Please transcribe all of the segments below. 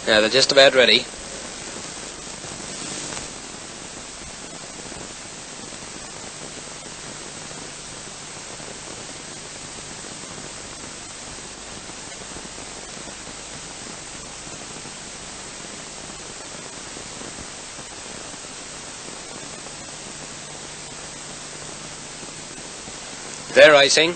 Yeah, they're just about ready. They're racing.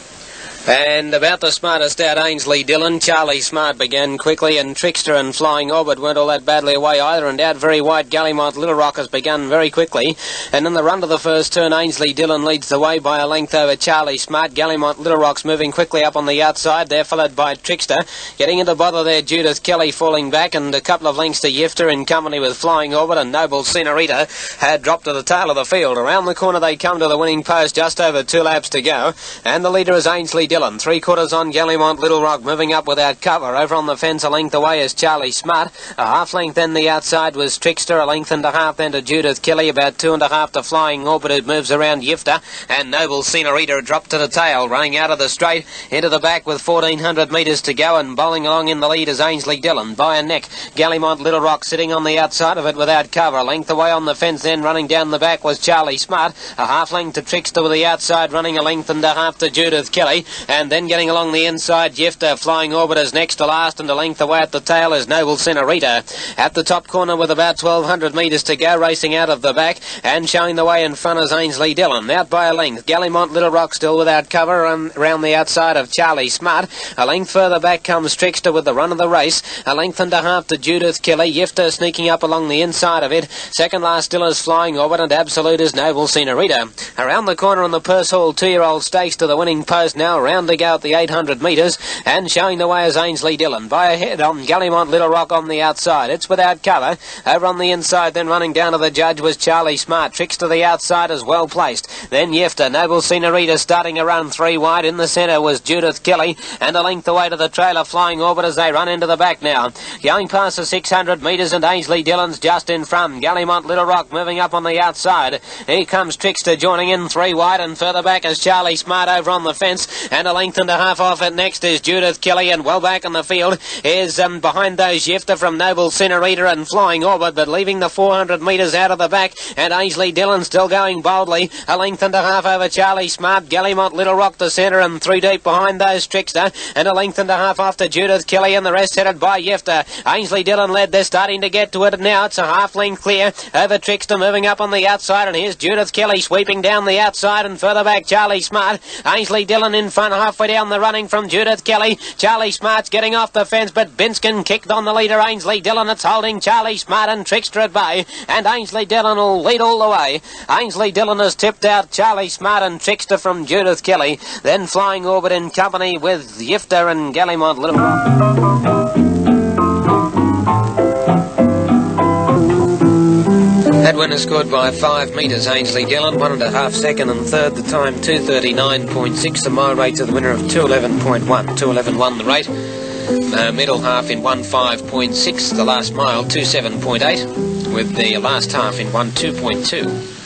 And about the smartest out, Ainsley Dillon. Charlie Smart began quickly, and Trickster and Flying Orbit weren't all that badly away either, and out very wide, Gallimont Little Rock has begun very quickly. And in the run to the first turn, Ainsley Dillon leads the way by a length over Charlie Smart. Gallimont Little Rock's moving quickly up on the outside. They're followed by Trickster. Getting into bother there, Judith Kelly falling back, and a couple of lengths to Yifter in company with Flying Orbit, and Noble Senorita had dropped to the tail of the field. Around the corner they come to the winning post, just over 2 laps to go, and the leader is Ainsley Dillon. 3/4 on Gallimont Little Rock, moving up without cover. Over on the fence a length away is Charlie Smart. A half length then the outside was Trickster. A length and a half then to Judith Kelly. About 2.5 to Flying Orbit, who moves around Yifter. And Noble Senorita dropped to the tail, running out of the straight into the back with 1,400 metres to go, and bowling along in the lead is Ainsley Dillon. By a neck, Gallimont Little Rock sitting on the outside of it without cover. A length away on the fence then, running down the back, was Charlie Smart. A half length to Trickster with the outside, running a length and a half to Judith Kelly. And then getting along the inside, Yifter. Flying Orbit is next to last, and a length away at the tail is Noble Senorita. At the top corner with about 1,200 metres to go, racing out of the back, and showing the way in front is Ainsley Dillon. Out by a length, Gallimont Little Rock still without cover, round the outside of Charlie Smart. A length further back comes Trickster with the run of the race. A length and a half to Judith Kelly. Yifter sneaking up along the inside of it. Second last still is Flying Orbit, and absolute is Noble Senorita. Around the corner on the Purse Hall 2-year-old stakes to the winning post now, round to go at the 800 metres, and showing the way is Ainsley Dillon. By a head on Gallimont Little Rock on the outside. It's without cover. Over on the inside then, running down to the judge, was Charlie Smart. Tricks to the outside as well placed. Then Yifter. Noble Senorita starting a run 3 wide. In the centre was Judith Kelly, and a length away to the trailer Flying Orbit as they run into the back now. Going past the 600 metres, and Ainsley Dillon's just in front. Gallimont Little Rock moving up on the outside. Here comes Trickster joining in 3 wide, and further back is Charlie Smart over on the fence, and a length and a half off it. Next is Judith Kelly, and well back in the field is behind those Yifter from Noble Senorita and Flying Orbit, but leaving the 400 metres out of the back, and Ainsley Dillon still going boldly. A length and a half over Charlie Smart. Gallimont Little Rock to centre, and 3 deep behind those Trickster, and a length and a half off to Judith Kelly, and the rest headed by Yifter. Ainsley Dillon led. They're starting to get to it now. It's a half length clear over Trickster, moving up on the outside, and here's Judith Kelly sweeping down the outside, and further back Charlie Smart. Ainsley Dillon in front, halfway down the running from Judith Kelly. Charlie Smart's getting off the fence, but Binskin kicked on the leader, Ainsley Dillon. It's holding Charlie Smart and Trickster at bay, and Ainsley Dillon will lead all the way. Ainsley Dillon has tipped out Charlie Smart and Trickster from Judith Kelly. Then Flying Orbit in company with Yifter and Gallimont Little Rock. That winner scored by 5 metres. Ainsley Dillon, 1.5 second, and third. The time 2:39.6. The mile rate to the winner of 2:11.1. 2:11 won the rate. Middle half in 1:5.6. The last mile 2:7.8, with the last half in 1:2.2.